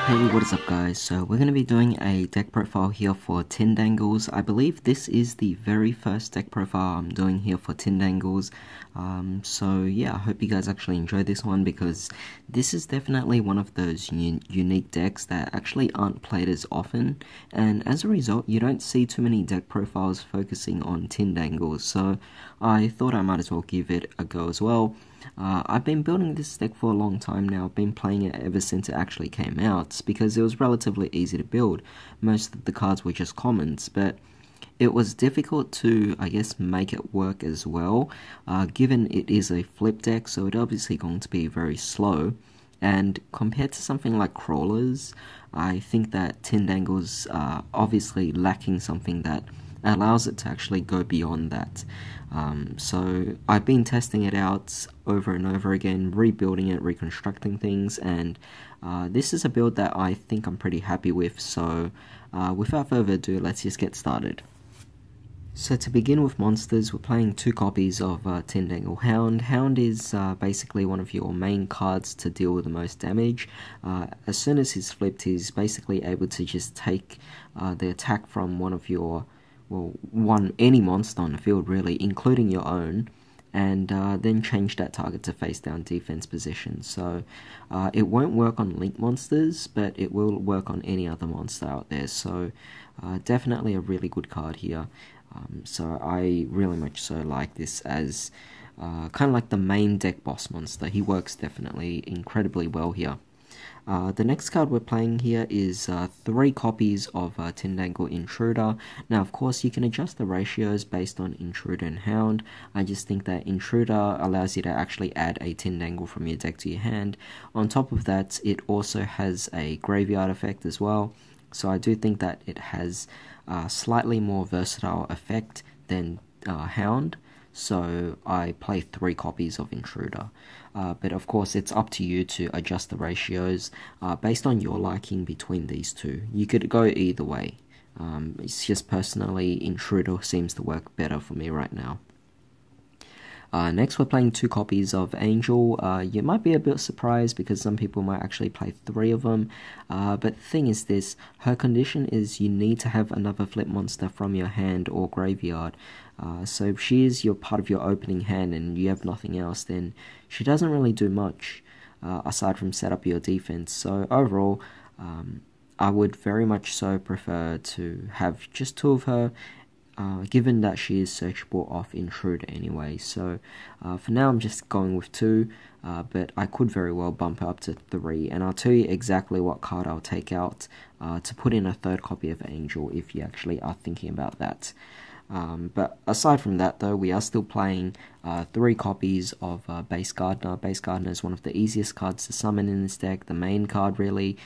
Hey, what is up guys? So we're going to be doing a deck profile here for Tindangles. I believe this is the very first deck profile I'm doing here for Tindangles. So yeah, I hope you guys actually enjoy this one because this is definitely one of those unique decks that actually aren't played as often, and as a result you don't see too many deck profiles focusing on Tindangles, so I thought I might as well give it a go as well. I've been building this deck for a long time now. I've been playing it ever since it actually came out because it was relatively easy to build. Most of the cards were just commons, but it was difficult to, I guess, make it work as well, given it is a flip deck, so it's obviously going to be very slow. And compared to something like Krawlers, I think that Tindangles are obviously lacking something that allows it to actually go beyond that. So I've been testing it out over and over again, rebuilding it, reconstructing things, and this is a build that I think I'm pretty happy with. So without further ado, let's just get started. So to begin with monsters, we're playing 2 copies of Tindangle Hound. Hound is basically one of your main cards to deal with the most damage. As soon as he's flipped, he's basically able to just take the attack from one of your, any monster on the field really, including your own, and then change that target to face down defense position. So it won't work on link monsters, but it will work on any other monster out there. So definitely a really good card here. So I really much so like this as kind of like the main deck boss monster. He works definitely incredibly well here. The next card we're playing here is 3 copies of Tindangle Intruder. Now of course you can adjust the ratios based on Intruder and Hound. I just think that Intruder allows you to actually add a Tindangle from your deck to your hand. On top of that, it also has a graveyard effect as well. So I do think that it has a slightly more versatile effect than Hound. So I play 3 copies of Intruder. But of course it's up to you to adjust the ratios based on your liking between these two. You could go either way. It's just personally Intruder seems to work better for me right now. Next we're playing 2 copies of Angel. You might be a bit surprised because some people might actually play 3 of them, but the thing is this, her condition is you need to have another flip monster from your hand or graveyard. So if she is your part of your opening hand and you have nothing else, then she doesn't really do much aside from set up your defense. So overall, I would very much so prefer to have just 2 of her, given that she is searchable off Intruder anyway. So for now I'm just going with 2, but I could very well bump it up to 3, and I'll tell you exactly what card I'll take out to put in a 3rd copy of Angel if you actually are thinking about that. But aside from that though, we are still playing 3 copies of Base Gardener. Base Gardener is one of the easiest cards to summon in this deck, the main card really,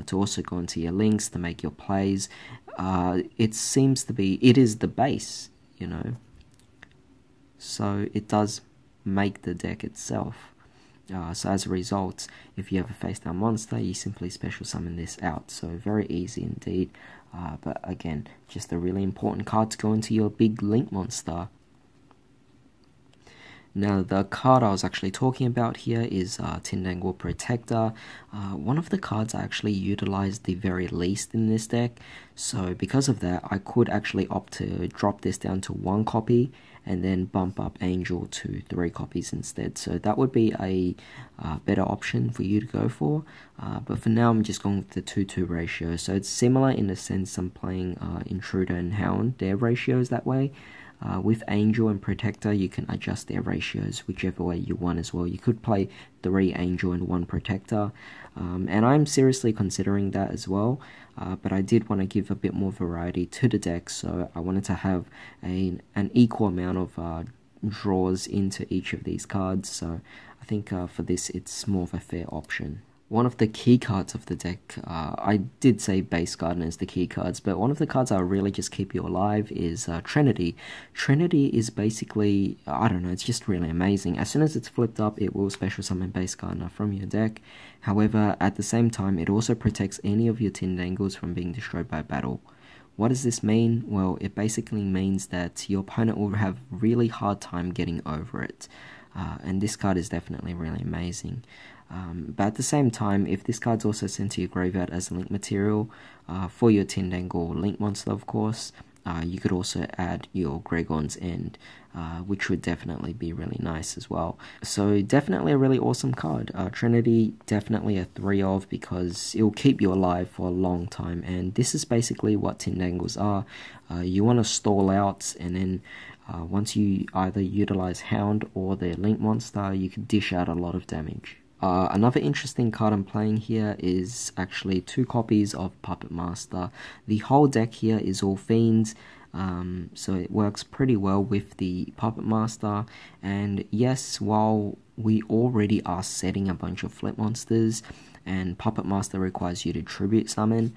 to also go into your links, to make your plays. It seems to be, it is the base, you know, so it does make the deck itself. So as a result, if you have a face down monster, you simply special summon this out. So very easy indeed, but again, just a really important card to go into your big link monster. Now the card I was actually talking about here is Tindangle Protector. One of the cards I actually utilized the very least in this deck, so because of that I could actually opt to drop this down to 1 copy and then bump up Angel to 3 copies instead. So that would be a better option for you to go for, but for now I'm just going with the 2-2 ratio. So it's similar in the sense I'm playing Intruder and Hound, their ratios that way. With Angel and Protector, you can adjust their ratios whichever way you want as well. You could play 3 Angel and 1 Protector, and I'm seriously considering that as well, but I did want to give a bit more variety to the deck, so I wanted to have an equal amount of draws into each of these cards, so I think for this it's more of a fair option. One of the key cards of the deck, I did say Base Gardener is the key cards, but one of the cards that really just keep you alive is Trinity. Trinity is basically, I don't know, it's just really amazing. As soon as it's flipped up, it will special summon Base Gardener from your deck. However, at the same time, it also protects any of your Tindangles from being destroyed by battle, What does this mean? Well, it basically means that your opponent will have really hard time getting over it. And this card is definitely really amazing. But at the same time, if this card's also sent to your graveyard as a link material for your Tindangle link monster, of course, you could also add your Gregon's End, which would definitely be really nice as well. So definitely a really awesome card. Trinity, definitely a 3 of, because it will keep you alive for a long time. And this is basically what Tindangles are. You want to stall out, and then once you either utilize Hound or their link monster, you can dish out a lot of damage. Another interesting card I'm playing here is actually 2 copies of Puppet Master. The whole deck here is all Fiends, so it works pretty well with the Puppet Master. And yes, while we already are setting a bunch of flip monsters, and Puppet Master requires you to tribute summon,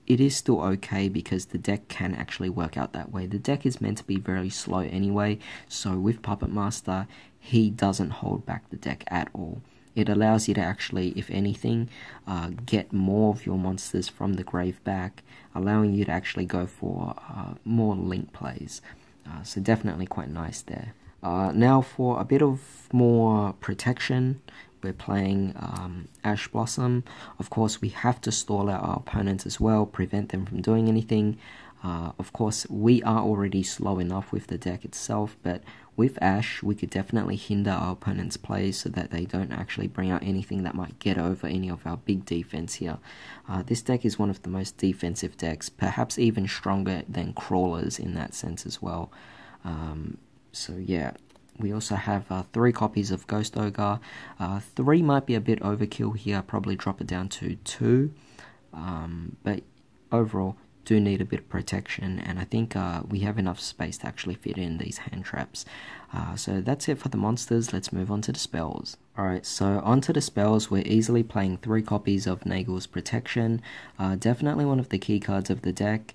it is still okay because the deck can actually work out that way. The deck is meant to be very slow anyway, so with Puppet Master, he doesn't hold back the deck at all. It allows you to actually, if anything, get more of your monsters from the grave back, allowing you to actually go for more link plays. So definitely quite nice there. Now for a bit of more protection, we're playing Ash Blossom. Of course, we have to stall out our opponents as well, prevent them from doing anything. Of course, we are already slow enough with the deck itself, but with Ash, we could definitely hinder our opponent's plays so that they don't actually bring out anything that might get over any of our big defense here. This deck is one of the most defensive decks, perhaps even stronger than Krawlers in that sense as well. So yeah, we also have 3 copies of Ghost Ogre. 3 might be a bit overkill here, probably drop it down to 2. But overall, do need a bit of protection, and I think we have enough space to actually fit in these hand traps. So that's it for the monsters. Let's move on to the spells. Alright, so onto the spells. We're easily playing 3 copies of Nagel's Protection. Definitely one of the key cards of the deck,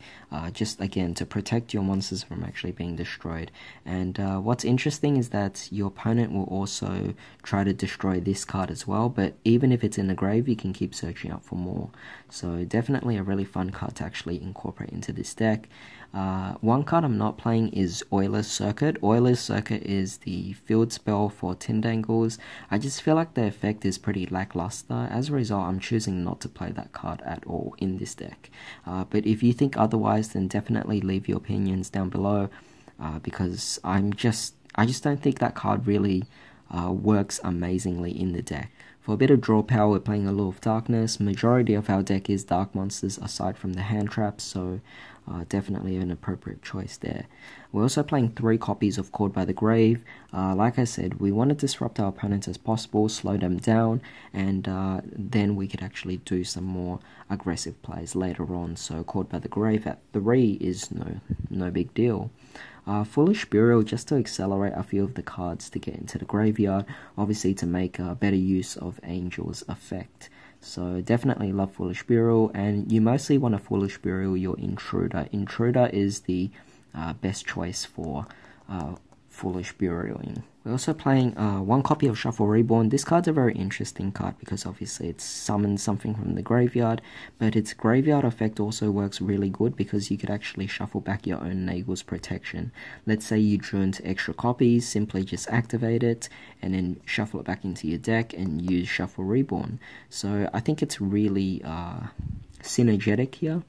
just again to protect your monsters from actually being destroyed. And what's interesting is that your opponent will also try to destroy this card as well, but even if it's in the grave, you can keep searching out for more. So definitely a really fun card to actually incorporate into this deck. One card I'm not playing is Oiler's Circuit. Oiler's Circuit is the field spell for Tindangles. I just feel like the effect is pretty lackluster. As a result, I'm choosing not to play that card at all in this deck. But if you think otherwise, then definitely leave your opinions down below, because I just don't think that card really works amazingly in the deck. For a bit of draw power, we're playing Allure of Darkness. Majority of our deck is dark monsters aside from the hand traps, so definitely an appropriate choice there. We're also playing 3 copies of Called by the Grave. Like I said, we want to disrupt our opponents as possible, slow them down, and then we could actually do some more aggressive plays later on. So Called by the Grave at 3 is no big deal. Foolish Burial, just to accelerate a few of the cards to get into the graveyard, obviously to make better use of Angel's effect. So definitely love Foolish Burial, and you mostly want to Foolish Burial your Intruder. Intruder is the best choice for Foolish Burialing. We're also playing 1 copy of Shuffle Reborn. This card's a very interesting card because obviously it summons something from the graveyard, but its graveyard effect also works really good because you could actually shuffle back your own Nagel's Protection. Let's say you drew into extra copies, simply just activate it and then shuffle it back into your deck and use Shuffle Reborn. So I think it's really synergetic here,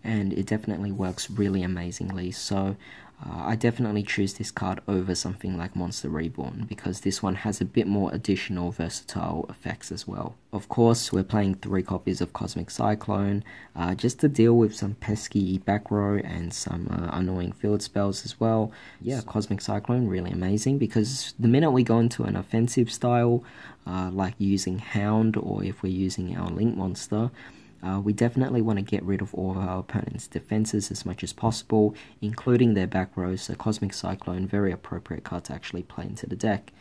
and it definitely works really amazingly. So I definitely choose this card over something like Monster Reborn because this one has a bit more additional versatile effects as well. Of course, we're playing 3 copies of Cosmic Cyclone just to deal with some pesky back row and some annoying field spells as well. Yeah, Cosmic Cyclone, really amazing because the minute we go into an offensive style, like using Hound or if we're using our Link Monster, we definitely want to get rid of all of our opponent's defenses as much as possible, including their back rows, so Cosmic Cyclone, very appropriate card to actually play into the deck.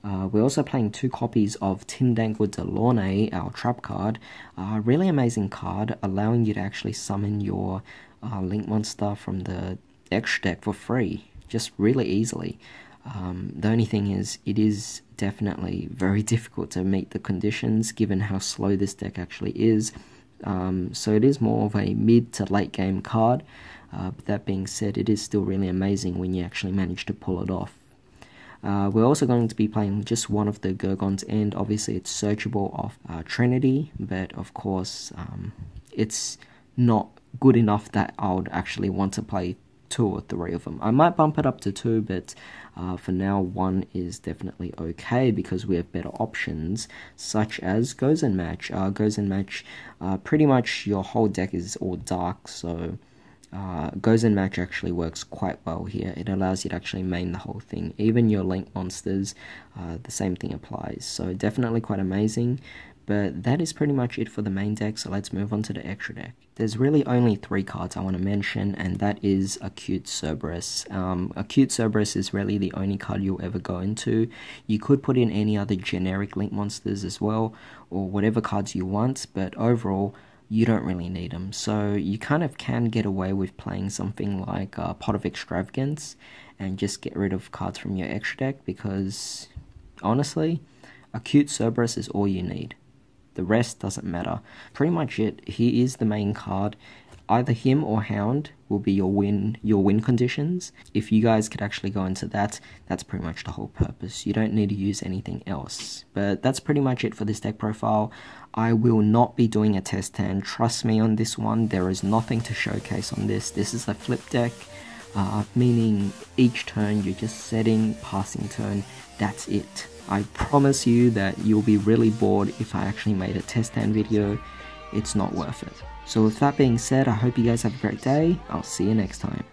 We're also playing 2 copies of Tindangle Delaunay, our trap card. Really amazing card, allowing you to actually summon your Link Monster from the extra deck for free, just really easily. The only thing is, it is definitely very difficult to meet the conditions given how slow this deck actually is. So it is more of a mid to late game card. But that being said, it is still really amazing when you actually manage to pull it off. We're also going to be playing just one of the Gurgons, and obviously it's searchable off Trinity, but of course it's not good enough that I would actually want to play 2 or 3 of them. I might bump it up to 2, but for now 1 is definitely okay because we have better options such as Goes and Match. Goes and Match, pretty much your whole deck is all dark, so Goes and Match actually works quite well here. It allows you to actually main the whole thing. Even your link monsters, the same thing applies. So definitely quite amazing. But that is pretty much it for the main deck, so let's move on to the extra deck. There's really only 3 cards I want to mention, and that is Acute Cerberus. Acute Cerberus is really the only card you'll ever go into. You could put in any other generic link monsters as well, or whatever cards you want, but overall, you don't really need them. So you kind of can get away with playing something like Pot of Extravagance and just get rid of cards from your extra deck, because honestly, Acute Cerberus is all you need. The rest doesn't matter. Pretty much it. He is the main card. Either him or Hound will be your win conditions. If you guys could actually go into that, that's pretty much the whole purpose. You don't need to use anything else. But that's pretty much it for this deck profile. I will not be doing a test hand. Trust me on this one. There is nothing to showcase on this. This is a flip deck, meaning each turn you're just setting, passing turn. That's it. I promise you that you'll be really bored if I actually made a test hand video. It's not worth it. So with that being said, I hope you guys have a great day. I'll see you next time.